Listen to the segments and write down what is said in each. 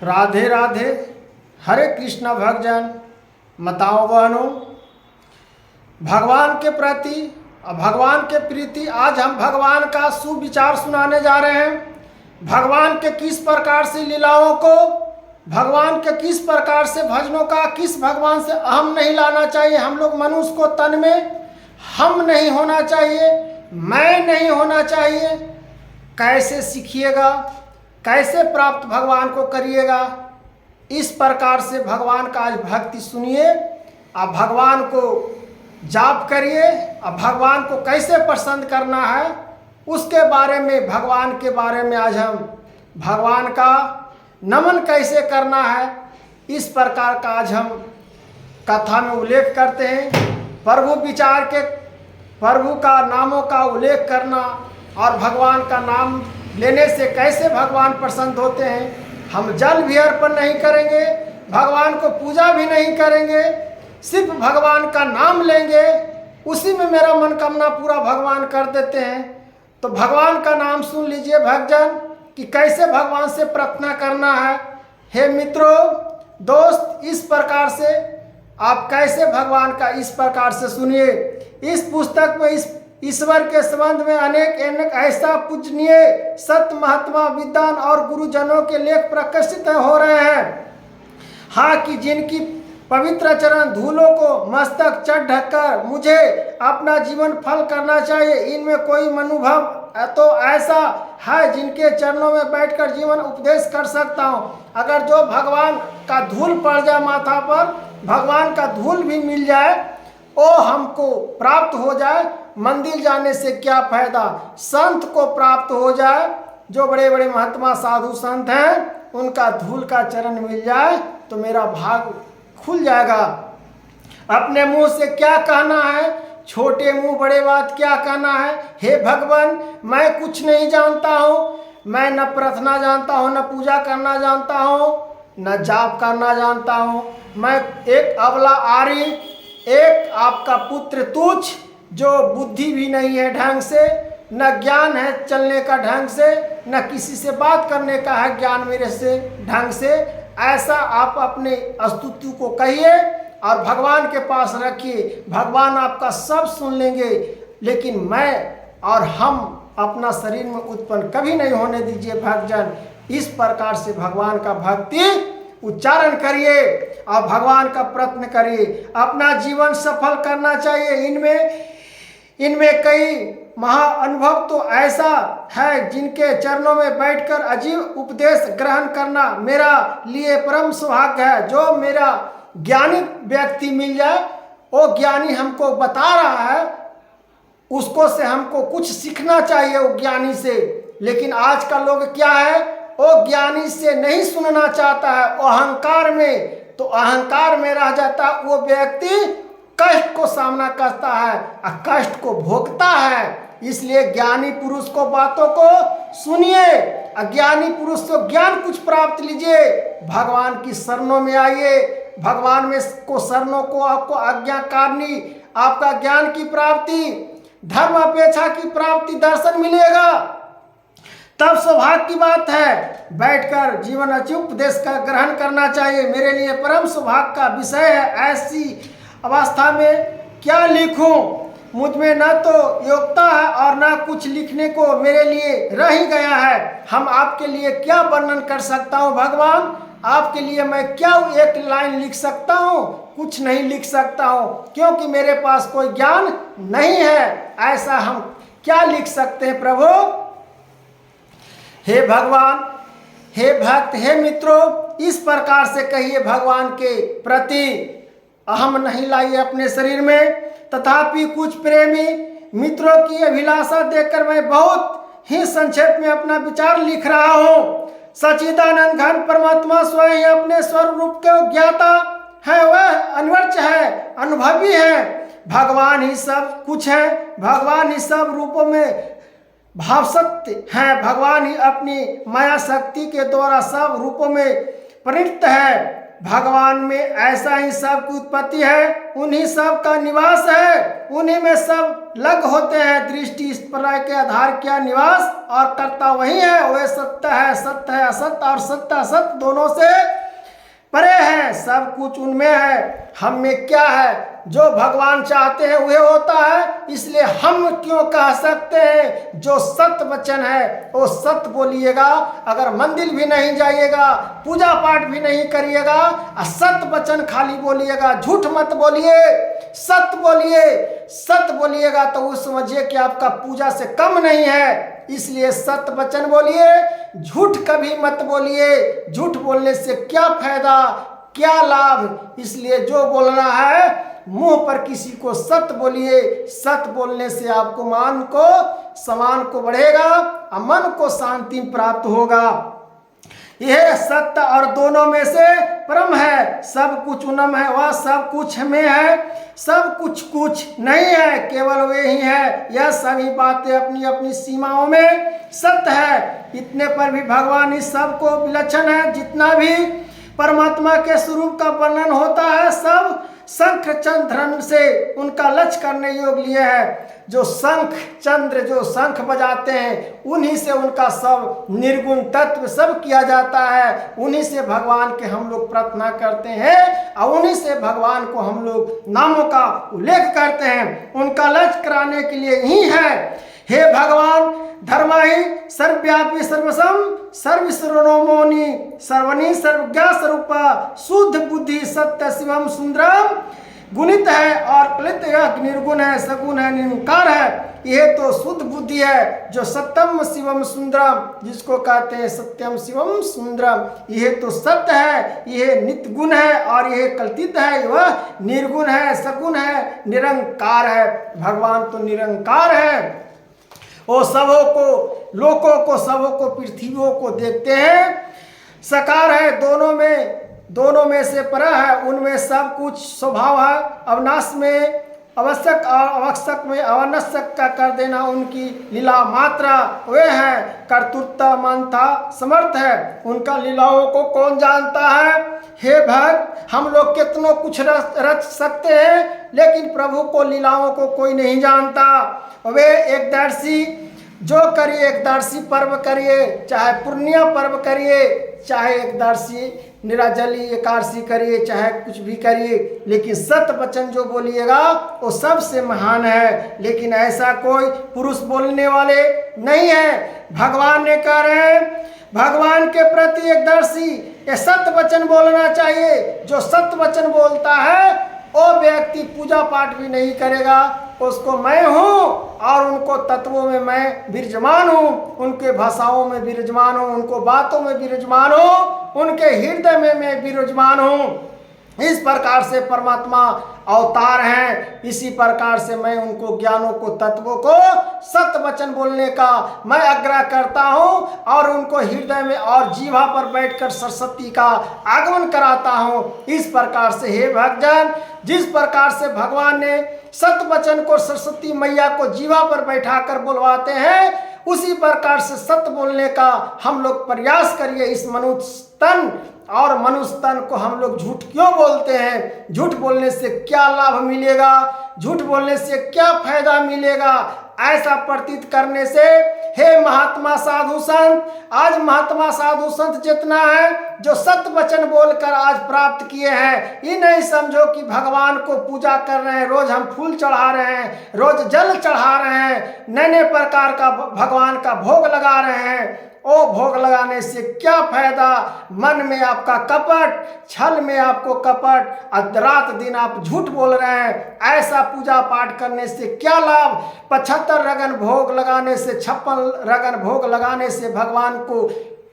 राधे राधे। हरे कृष्णा भक्तजन, माताओं बहनों, भगवान के प्रति और भगवान के प्रीति आज हम भगवान का सुविचार सुनाने जा रहे हैं। भगवान के किस प्रकार से लीलाओं को, भगवान के किस प्रकार से भजनों का, किस भगवान से अहम नहीं लाना चाहिए। हम लोग मनुष्य को तन में हम नहीं होना चाहिए, मैं नहीं होना चाहिए। कैसे सीखिएगा, कैसे प्राप्त भगवान को करिएगा, इस प्रकार से भगवान का आज भक्ति सुनिए। आप भगवान को जाप करिए। अब भगवान को कैसे प्रसन्न करना है उसके बारे में, भगवान के बारे में आज हम भगवान का नमन कैसे करना है इस प्रकार का आज हम कथा में उल्लेख करते हैं। प्रभु विचार के, प्रभु का नामों का उल्लेख करना और भगवान का नाम लेने से कैसे भगवान प्रसन्न होते हैं। हम जल भी अर्पण नहीं करेंगे, भगवान को पूजा भी नहीं करेंगे, सिर्फ भगवान का नाम लेंगे, उसी में मेरा मनोकामना पूरा भगवान कर देते हैं। तो भगवान का नाम सुन लीजिए भक्तजन कि कैसे भगवान से प्रार्थना करना है। हे मित्रों, दोस्त, इस प्रकार से आप कैसे भगवान का इस प्रकार से सुनिए। इस पुस्तक में इस ईश्वर के संबंध में अनेक ऐसा पूजनीय सत्य, महात्मा, विद्वान और गुरुजनों के लेख प्रकाशित हो रहे हैं। हाँ, कि जिनकी पवित्र चरण धूलों को मस्तक चढ़ ढककर मुझे अपना जीवन फल करना चाहिए। इनमें कोई अनुभव तो ऐसा है जिनके चरणों में बैठकर जीवन उपदेश कर सकता हूँ। अगर जो भगवान का धूल पड़ जाए माथा पर, भगवान का धूल भी मिल जाए, वो हमको प्राप्त हो जाए, मंदिर जाने से क्या फायदा। संत को प्राप्त हो जाए, जो बड़े बड़े महात्मा साधु संत हैं, उनका धूल का चरण मिल जाए तो मेरा भाग खुल जाएगा। अपने मुंह से क्या कहना है, छोटे मुंह बड़े बात क्या कहना है। हे भगवान, मैं कुछ नहीं जानता हूँ, मैं न प्रार्थना जानता हूँ, न पूजा करना जानता हूँ, न जाप करना जानता हूँ। मैं एक अबला आरी, एक आपका पुत्र तुच्छ, जो बुद्धि भी नहीं है ढंग से, न ज्ञान है चलने का ढंग से, न किसी से बात करने का है ज्ञान मेरे से ढंग से। ऐसा आप अपने स्तुति को कहिए और भगवान के पास रखिए। भगवान आपका सब सुन लेंगे, लेकिन मैं और हम अपना शरीर में उत्पन्न कभी नहीं होने दीजिए भक्तजन। इस प्रकार से भगवान का भक्ति उच्चारण करिए और भगवान का प्रयत्न करिए। अपना जीवन सफल करना चाहिए। इनमें कई महाअनुभव तो ऐसा है जिनके चरणों में बैठकर अजीब उपदेश ग्रहण करना मेरा लिए परम सौभाग्य है। जो मेरा ज्ञानी व्यक्ति मिल जाए, वो ज्ञानी हमको बता रहा है, उसको से हमको कुछ सीखना चाहिए वो ज्ञानी से। लेकिन आज का लोग क्या है, वो ज्ञानी से नहीं सुनना चाहता है, वो अहंकार में, तो अहंकार में रह जाता है। वो व्यक्ति कष्ट को सामना करता है और कष्ट को भोगता है। इसलिए ज्ञानी पुरुष को बातों को सुनिए, अज्ञानी पुरुष को ज्ञान कुछ प्राप्त लीजिए। भगवान की शरणों में आइए, भगवान में को शरणों को आपको आज्ञाकारणी, आपका ज्ञान की प्राप्ति, धर्म अपेक्षा की प्राप्ति, दर्शन मिलेगा। तब सौभाग्य की बात है, बैठकर जीवन अचूक उपदेश का ग्रहण करना चाहिए। मेरे लिए परम सौभाग्य का विषय है। ऐसी अवस्था में क्या लिखूं, मुझ में न तो योग्यता है और न कुछ लिखने को मेरे लिए रह ही गया है। हम आपके लिए क्या वर्णन कर सकता हूं भगवान, आपके लिए मैं क्या एक लाइन लिख सकता हूं, कुछ नहीं लिख सकता हूं, क्योंकि मेरे पास कोई ज्ञान नहीं है। ऐसा हम क्या लिख सकते हैं प्रभु। हे भगवान, हे भक्त, हे मित्रों, इस प्रकार से कहिए भगवान के प्रति अहम नहीं लाइए अपने शरीर में। तथापि कुछ प्रेमी मित्रों की अभिलाषा देखकर मैं बहुत ही संक्षेप में अपना विचार लिख रहा हूँ। सच्चिदानंद घन परमात्मा स्वयं अपने स्वरूप के ज्ञाता है, वह अनिवार्य है, अनुभवी है। भगवान ही सब कुछ है, भगवान ही सब रूपों में भाव सत्य है। भगवान ही अपनी माया शक्ति के द्वारा सब रूपों में परिणत है। भगवान में ऐसा ही सब की उत्पत्ति है, उन्हीं सब का निवास है, उन्हीं में सब लग होते हैं। दृष्टि इस प्रलय के आधार क्या निवास और कर्ता वही है। वह सत्य है, सत्य है असत्य, और सत्य असत्य दोनों से परे है। सब कुछ उनमें है, हम में क्या है। जो भगवान चाहते हैं वह होता है, इसलिए हम क्यों कह सकते हैं जो सत्य वचन है वो सत्य बोलिएगा। अगर मंदिर भी नहीं जाइएगा, पूजा पाठ भी नहीं करिएगा, सत्य वचन खाली बोलिएगा, झूठ मत बोलिए, सत्य बोलिए। सत्य बोलिएगा तो वो समझिए कि आपका पूजा से कम नहीं है। इसलिए सत्य वचन बोलिए, झूठ कभी मत बोलिए। झूठ बोलने से क्या फायदा, क्या लाभ। इसलिए जो बोलना है मुंह पर किसी को सत्य बोलिए। सत्य बोलने से आपको मान को सम्मान को बढ़ेगा और मन को शांति प्राप्त होगा। यह सत्य और दोनों में से परम है। सब कुछ उनम है, वह सब कुछ में है, सब कुछ नहीं है, केवल वे ही है। यह सभी बातें अपनी अपनी सीमाओं में सत्य है। इतने पर भी भगवान इस सब को विलक्षण है। जितना भी परमात्मा के स्वरूप का वर्णन होता है सब शंख चंद्र से उनका लक्ष्य करने योग्य लिए है। जो शंख चंद्र जो शंख बजाते हैं उन्हीं से उनका सब निर्गुण तत्व सब किया जाता है। उन्हीं से भगवान के हम लोग प्रार्थना करते हैं और उन्हीं से भगवान को हम लोग नामों का उल्लेख करते हैं। उनका लक्ष्य कराने के लिए ही है। हे भगवान धर्माहि सर्वव्यापी सर्वसम सर्वसर्वमोनि सर्वनी सर्वज्ञा स्वरूप शुद्ध बुद्धि सत्य शिवम सुंदरम गुणित है और क्लित है, निर्गुण है, सगुण है, निरंकार है। यह तो शुद्ध बुद्धि है जो सत्यम शिवम सुंदरम जिसको कहते हैं सत्यम शिवम सुंदरम। यह तो सत्य है, यह नित्य गुण है और यह कल्पित है, वह निर्गुण है, सगुण है, निरंकार है। भगवान तो निरंकार है। वो सबों को लोकों को सबों को पृथ्वियों को देखते हैं, साकार है, दोनों में से पर है। उनमें सब कुछ स्वभाव है। अविनाश में आवश्यक और आवश्यक में अवश्यक का कर देना उनकी लीला मात्रा। वे हैं कर्तृत्व मानता समर्थ है। उनका लीलाओं को कौन जानता है। हे भक्त हम लोग कितनों कुछ रच सकते हैं लेकिन प्रभु को लीलाओं को कोई नहीं जानता। वे एकदर्शी जो करिए, एकदर्शी पर्व करिए, चाहे पूर्णिया पर्व करिए, चाहे एकदर्शी निराजली एकादशी करिए, चाहे कुछ भी करिए, लेकिन सत्य वचन जो बोलिएगा वो सबसे महान है। लेकिन ऐसा कोई पुरुष बोलने वाले नहीं है। भगवान ने कह रहे हैं भगवान के प्रति एकदर्शी ये सत्य वचन बोलना चाहिए। जो सत्य वचन बोलता है वो व्यक्ति पूजा पाठ भी नहीं करेगा, उसको मैं हूँ और उनको तत्वों में मैं विराजमान हूँ, उनके भाषाओं में विराजमान हूँ, उनको बातों में विराजमान हूँ, उनके हृदय में मैं विराजमान हूँ। इस प्रकार से परमात्मा अवतार हैं। इसी प्रकार से मैं उनको ज्ञानों को तत्वों को सत्य वचन बोलने का मैं आग्रह करता हूँ और उनको हृदय में और जीवा पर बैठकर सरस्वती का आगमन कराता हूँ। इस प्रकार से हे भक्तजन जिस प्रकार से भगवान ने सत्य वचन को सरस्वती मैया को जीवा पर बैठाकर बुलवाते हैं उसी प्रकार से सत्य बोलने का हम लोग प्रयास करिए। इस मनुष्य तन और मनुष्य तन को हम लोग झूठ क्यों बोलते हैं। झूठ बोलने से क्या लाभ मिलेगा, झूठ बोलने से क्या फायदा मिलेगा, ऐसा प्रतीत करने से हे महात्मा साधु संत, आज महात्मा साधु संत जितना है जो सत्य वचन बोलकर आज प्राप्त किए हैं, ये नहीं समझो कि भगवान को पूजा कर रहे हैं, रोज हम फूल चढ़ा रहे हैं, रोज जल चढ़ा रहे हैं, नए नए प्रकार का भगवान का भोग लगा रहे हैं। ओ भोग लगाने से क्या फायदा। मन में आपका कपट, छल में आपको कपट, रात दिन आप झूठ बोल रहे हैं। ऐसा पूजा पाठ करने से क्या लाभ। 75 रगन भोग लगाने से, 56 रगन भोग लगाने से भगवान को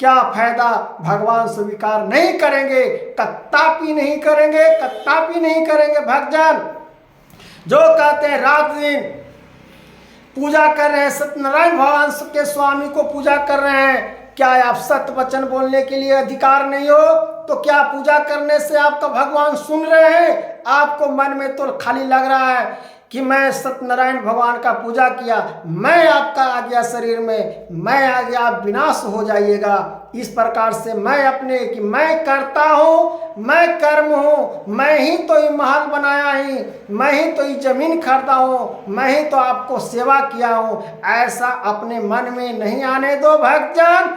क्या फायदा। भगवान स्वीकार नहीं करेंगे, कत्तापि नहीं करेंगे, कत्तापि नहीं करेंगे। भक्तजन जो कहते हैं रात दिन पूजा कर रहे हैं, सत्यनारायण भगवान के स्वामी को पूजा कर रहे हैं, क्या आप सत्य वचन बोलने के लिए अधिकार नहीं हो तो क्या पूजा करने से आपका भगवान सुन रहे हैं। आपको मन में तो खाली लग रहा है कि मैं सत्यनारायण भगवान का पूजा किया, मैं आपका आ गया शरीर में, मैं आ गया, आप विनाश हो जाइएगा। इस प्रकार से मैं अपने कि मैं करता हूँ, मैं कर्म हूँ, मैं ही तो ये महल बनाया ही, मैं ही तो ये जमीन खरीदा हूँ, मैं ही तो आपको सेवा किया हूँ, ऐसा अपने मन में नहीं आने दो भक्तजन।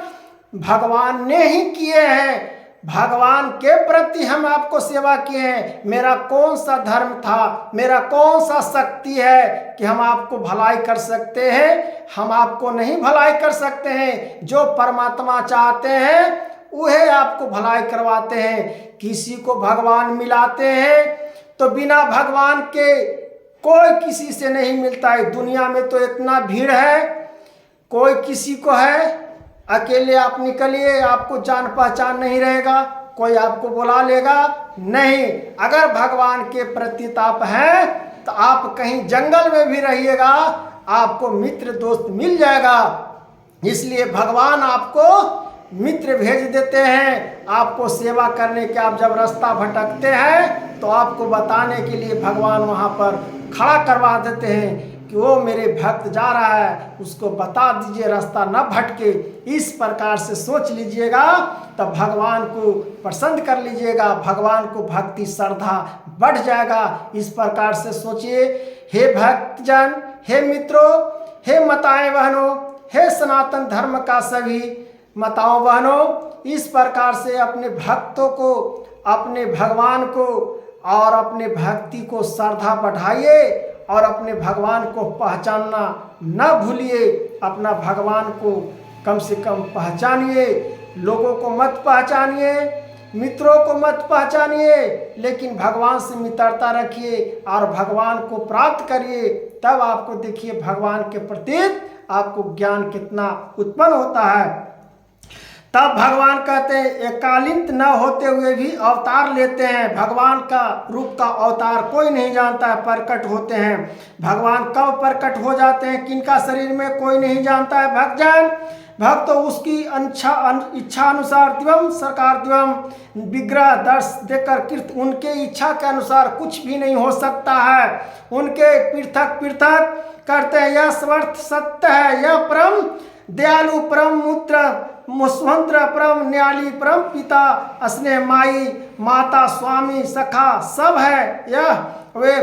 भगवान ने ही किए हैं, भगवान के प्रति हम आपको सेवा किए हैं। मेरा कौन सा धर्म था, मेरा कौन सा शक्ति है कि हम आपको भलाई कर सकते हैं? हम आपको नहीं भलाई कर सकते हैं। जो परमात्मा चाहते हैं वह आपको भलाई करवाते हैं। किसी को भगवान मिलाते हैं तो बिना भगवान के कोई किसी से नहीं मिलता है। दुनिया में तो इतना भीड़ है, कोई किसी को है, अकेले आप निकलिए, आपको जान पहचान नहीं रहेगा, कोई आपको बुला लेगा नहीं। अगर भगवान के प्रति आप हैं तो आप कहीं जंगल में भी रहिएगा, आपको मित्र दोस्त मिल जाएगा। इसलिए भगवान आपको मित्र भेज देते हैं आपको सेवा करने के। आप जब रास्ता भटकते हैं तो आपको बताने के लिए भगवान वहाँ पर खड़ा करवा देते हैं कि वो मेरे भक्त जा रहा है, उसको बता दीजिए रास्ता न भटके। इस प्रकार से सोच लीजिएगा तब भगवान को पसंद कर लीजिएगा, भगवान को भक्ति श्रद्धा बढ़ जाएगा। इस प्रकार से सोचिए। हे भक्तजन, हे मित्रों, हे माताएं बहनों, हे सनातन धर्म का सभी माताओं बहनों, इस प्रकार से अपने भक्तों को, अपने भगवान को और अपने भक्ति को श्रद्धा बढ़ाइए और अपने भगवान को पहचानना न भूलिए। अपना भगवान को कम से कम पहचानिए। लोगों को मत पहचानिए, मित्रों को मत पहचानिए, लेकिन भगवान से मित्रता रखिए और भगवान को प्राप्त करिए। तब आपको देखिए भगवान के प्रति आपको ज्ञान कितना उत्पन्न होता है। तब भगवान कहते हैं एकालिंत न होते हुए भी अवतार लेते हैं। भगवान का रूप का अवतार कोई नहीं जानता है, प्रकट होते हैं। भगवान कब प्रकट हो जाते हैं किनका शरीर में कोई नहीं जानता है भक्तजन। भक्त तो उसकी इच्छा अनुसार दिवम सरकार दिवम विग्रह दर्श देकर कृत, उनके इच्छा के अनुसार कुछ भी नहीं हो सकता है। उनके पृथक पृथक करते हैं। यह स्वर्थ सत्य है, यह परम दयालु, परम मूत्र मुस्वंत्र, परम न्याली, परम पिता, स्नेह माई, माता, स्वामी, सखा सब है। यह वे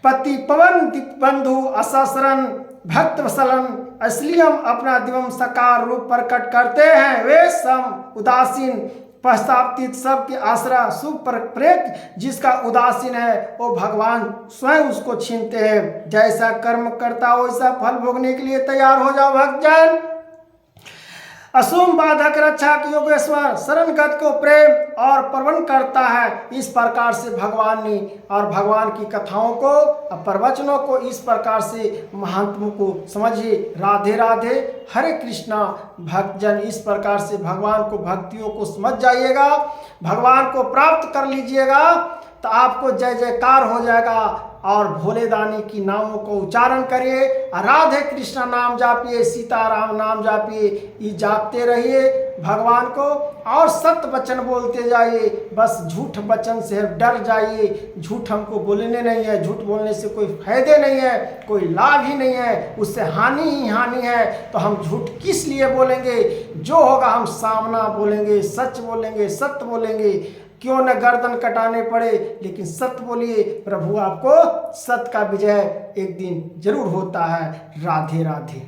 पति पवन बंधु अससरन भक्त वसलन, इसलिए हम अपना दिवम सकार रूप प्रकट करते हैं। वे सम उदासीन पश्चातीत सबके आश्रय सुख प्रेत, जिसका उदासीन है वो भगवान स्वयं उसको छीनते हैं। जैसा कर्म करता वैसा फल भोगने के लिए तैयार हो जाओ भक्तजन। असुम बाधक रक्षा की योगेश्वर शरणगत को प्रेम और प्रवण करता है। इस प्रकार से भगवान ने और भगवान की कथाओं को और प्रवचनों को इस प्रकार से महात्मों को समझिए। राधे राधे, हरे कृष्णा। भक्तजन इस प्रकार से भगवान को भक्तियों को समझ जाइएगा, भगवान को प्राप्त कर लीजिएगा तो आपको जय जयकार हो जाएगा। और भोले दानी की नामों को उच्चारण करिए, राधे कृष्ण नाम जापिए, सीताराम नाम जापिए, ये जापते रहिए भगवान को और सत्य वचन बोलते जाइए। बस झूठ वचन से डर जाइए। झूठ हमको बोलने नहीं है, झूठ बोलने से कोई फायदे नहीं है, कोई लाभ ही नहीं है, उससे हानि ही हानि है। तो हम झूठ किस लिए बोलेंगे? जो होगा हम सामना बोलेंगे, सच बोलेंगे, सत्य बोलेंगे। क्यों न गर्दन कटाने पड़े, लेकिन सत्य बोलिए। प्रभु आपको सत्य का विजय एक दिन जरूर होता है। राधे राधे।